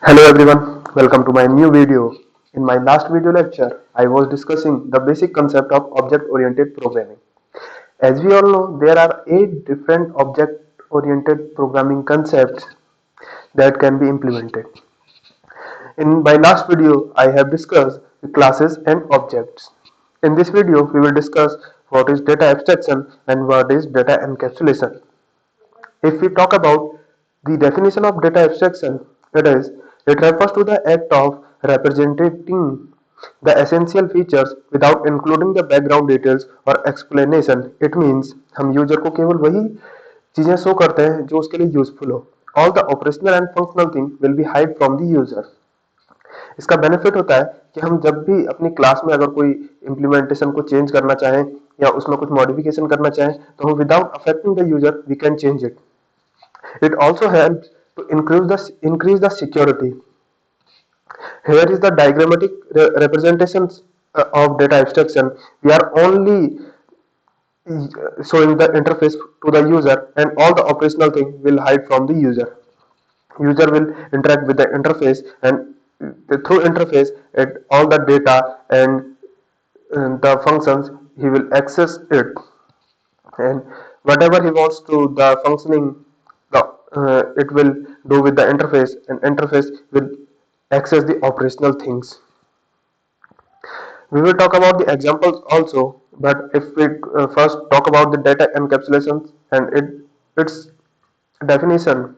Hello everyone, welcome to my new video. In my last video lecture, I was discussing the basic concept of object-oriented programming. As we all know, there are 8 different object-oriented programming concepts that can be implemented. In my last video, I have discussed the classes and objects. In this video, we will discuss what is data abstraction and what is data encapsulation. If we talk about the definition of data abstraction, it refers to the act of representing the essential features without including the background details or explanation. It means हम user को केवल वही चीजें show करते हैं जो उसके लिए यूजफुल हो. All the operational and functional thing will be hide from the user. इसका बेनिफिट होता है कि हम जब भी अपनी क्लास में अगर कोई इम्प्लीमेंटेशन को चेंज करना चाहें या उसमें कुछ मॉडिफिकेशन करना चाहें तो हम without affecting the user we can change it. It also helps to increase the security. Here is the diagrammatic representations of data abstraction. We are only showing the interface to the user, and all the operational thing will hide from the user. User will interact with the interface, and through interface, all the data and the functions he will access it, and whatever he wants to the functioning it will do with the interface, and interface will access the operational things. We will talk about the examples also, but if we first talk about the data encapsulation and its definition.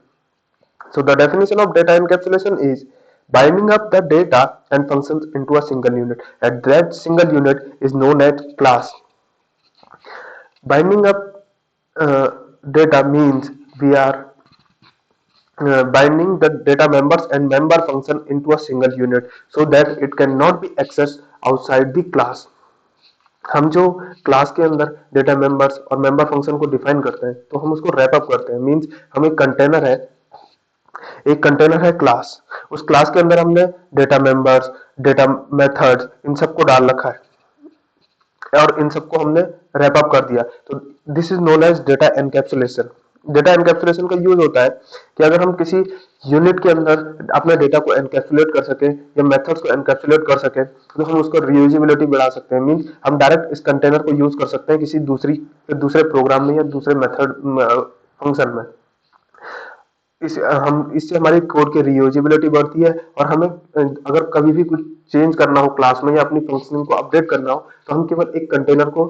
So the definition of data encapsulation is binding up the data and functions into a single unit, and that single unit is known as class. Binding up data means we are binding the data members and member function into a single unit so that it cannot be accessed outside the class. हम जो class के अंदर data members और member function को define करते हैं तो हम उसको रैप अप करते हैं. मींस हम एक कंटेनर है क्लास. उस क्लास के अंदर हमने data members, data methods in सबको डाल रखा है और इन सबको हमने रैप अप कर दिया. तो this is known as data encapsulation. Data encapsulation का यूज होता है कि अगर हम किसी यूनिट के अंदर अपने डेटा को एनकैप्सुलेट कर सके या मेथड्स को एनकैप्सुलेट कर सके तो हम उसको रीयूजेबिलिटी बढ़ा सकते हैं. मींस हम डायरेक्ट इस कंटेनर को यूज कर सकते हैं किसी दूसरे प्रोग्राम में या दूसरे मेथड फंक्शन में. इससे हमारी कोड की रीयूजेबिलिटी बढ़ती है और हमें अगर कभी भी कुछ चेंज करना हो क्लास में या अपनी फंक्शनिंग को अपडेट करना हो तो हम केवल एक कंटेनर को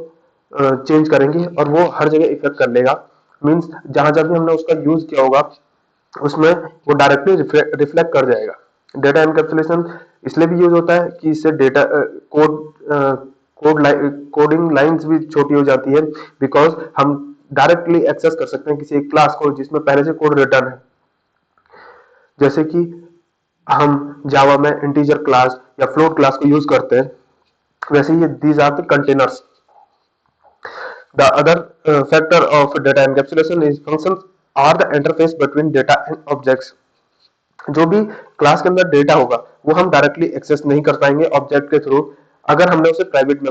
चेंज करेंगे और वो हर जगह इफेक्ट कर लेगा. मींस जहां जहां भी हमने उसका यूज किया होगा उसमें वो डायरेक्टली रिफ्लेक्ट कर जाएगा. डेटा एनकैप्सुलेशन इसलिए भी यूज होता है कि इससे डेटा कोडिंग लाइंस भी छोटी हो जाती है बिकॉज हम डायरेक्टली एक्सेस कर सकते हैं किसी एक क्लास को जिसमें पहले से कोड रिटर्न है. जैसे कि हम जावा में इंटीजर क्लास या फ्लोट क्लास को यूज करते हैं वैसे ये these are the containers. The other factor of data encapsulation is functions are the interface between data and objects. जो भी क्लास के अंदर डेटा होगा वो हम डायरेक्टली एक्सेस नहीं कर पाएंगे ऑब्जेक्ट के थ्रू अगर हमने उसे प्राइवेट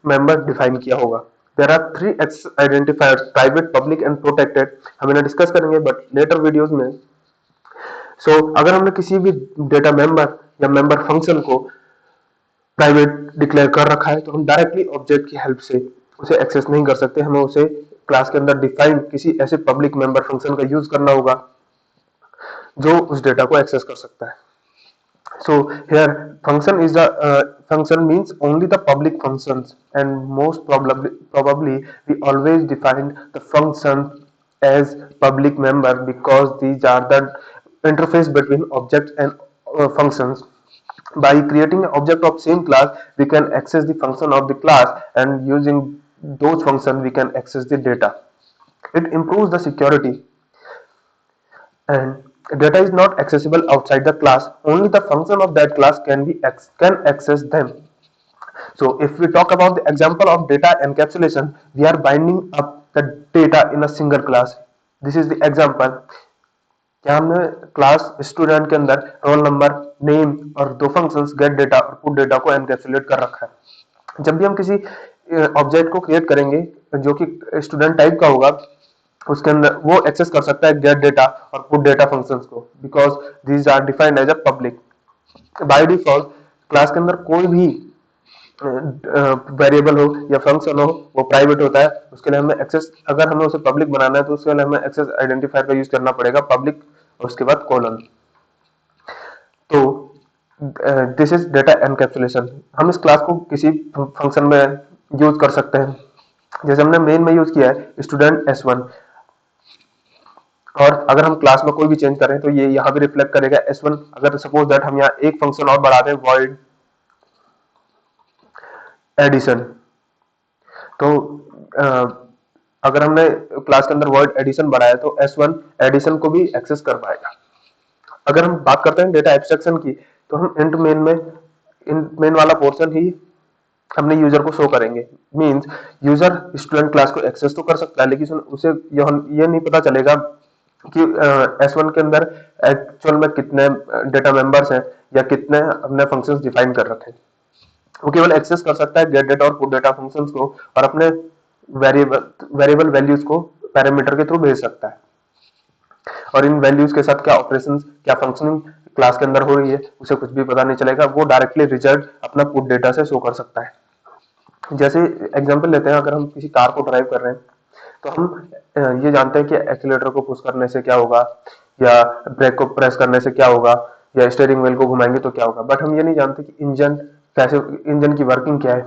मेंबर डिफाइन किया होगा. There are 3 access identifiers private, public and protected. हम इन्हें डिस्कस करेंगे बट लेटर वीडियोस में. अगर हमने किसी भी डेटा मेंबर या मेंबर फंक्शन को प्राइवेट डिक्लेयर कर रखा है तो हम डायरेक्टली ऑब्जेक्ट की हेल्प से उसे एक्सेस नहीं कर सकते. हमें उसे क्लास के अंदर डिफाइन किसी ऐसे पब्लिक मेंबर फंक्शन का यूज करना होगा जो उस डेटा को एक्सेस कर सकता है. So here function means only the public functions, and most probably we always define the function as public member because these are the interface between objects and functions. By creating an object of same class we can access the function of the class, and using those functions we can access the data. It improves the security, and data is not accessible outside the class. Only the function of that class can access them. So if we talk about the example of data encapsulation, we are binding up the data in a single class. This is the example. क्या हमने class student के अंदर roll number, name और 2 functions gate data और put data को encapsulate कर रखा है. जब भी हम किसी ऑब्जेक्ट को क्रिएट करेंगे जो कि स्टूडेंट टाइप का होगा उसके अंदर वो एक्सेस कर सकता है गेट डेटा और पुट डेटा फंक्शंस को, because these are defined as a public. By default class के अंदर कोई भी वेरिएबल हो या फंक्शन हो वो प्राइवेट होता है। उसके लिए हमें एक्सेस, अगर हमें उसे पब्लिक बनाना है तो उसके लिए हमें एक्सेस आइडेंटिफायर का यूज करना पड़ेगा, पब्लिक और उसके बाद कोलन। तो दिस इज डेटा एनकैप्सुलेशन। हम इस क्लास को किसी फंक्शन में यूज कर सकते हैं, जैसे हमने मेन में यूज किया है स्टूडेंट S1, और अगर हम क्लास में कोई भी चेंज करें तो ये यहाँ भी रिफ्लेक्ट करेगा S1। अगर सपोज दैट हम यहाँ एक फंक्शन और बढ़ा दें वॉइड एडिशन, तो अगर हमने क्लास के अंदर वर्ड एडिशन बढ़ाया तो S1 एडिशन को भी एक्सेस कर पाएगा। अगर हम बात करते हैं डेटा एब्स्ट्रैक्शन की, तो हम इंट मेन में इंट मेन वाला पोर्शन ही अपने यूजर को शो करेंगे। मींस यूजर स्टूडेंट क्लास को एक्सेस तो कर सकता है, लेकिन उसे ये नहीं पता चलेगा कि S1 के अंदर एक्चुअल में कितने डेटा मेंबर्स हैं या कितने हमने फंक्शंस डिफाइन कर रखे हैं। वो केवल एक्सेस कर सकता है गेट डेटा और पुट डेटा फंक्शंस को, और अपने वेरिएबल वैल्यूज को पैरामीटर के थ्रू भेज सकता है, और इन वैल्यूज के साथ क्या ऑपरेशंस, क्या फंक्शनिंग क्लास के अंदर हो रही है उसे कुछ भी पता नहीं चलेगा। वो डायरेक्टली रिजल्ट अपना पुट डेटा से शो कर सकता है। जैसे एग्जांपल लेते हैं, अगर हम किसी कार को ड्राइव कर रहे हैं तो हम ये जानते हैं कि एक्सीलरेटर को पुश करने से क्या होगा, या ब्रेक को प्रेस करने से क्या होगा, या स्टीयरिंग व्हील को घुमाएंगे तो क्या होगा, बट हम ये नहीं जानते कि इंजन कैसे, इंजन की वर्किंग क्या है।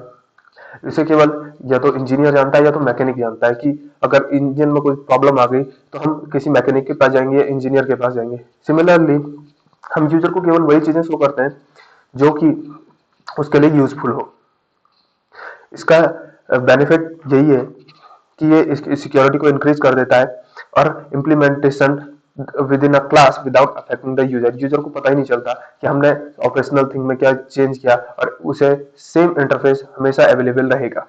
इसे केवल या तो इंजीनियर जानता है या तो मैकेनिक जानता है कि अगर इंजन में कोई प्रॉब्लम आ गई तो हम किसी मैकेनिक के पास जाएंगे या इंजीनियर के पास जाएंगे। सिमिलरली हम यूजर को केवल वही चीजें शो करते हैं जो कि उसके लिए यूजफुल हो। इसका बेनिफिट यही है कि ये इसकी सिक्योरिटी को इंक्रीज कर देता है, और implementation with in a class without affecting the user. User को पता ही नहीं चलता कि हमने ऑपरेशनल थिंग में क्या चेंज किया, और उसे सेम इंटरफेस हमेशा अवेलेबल रहेगा।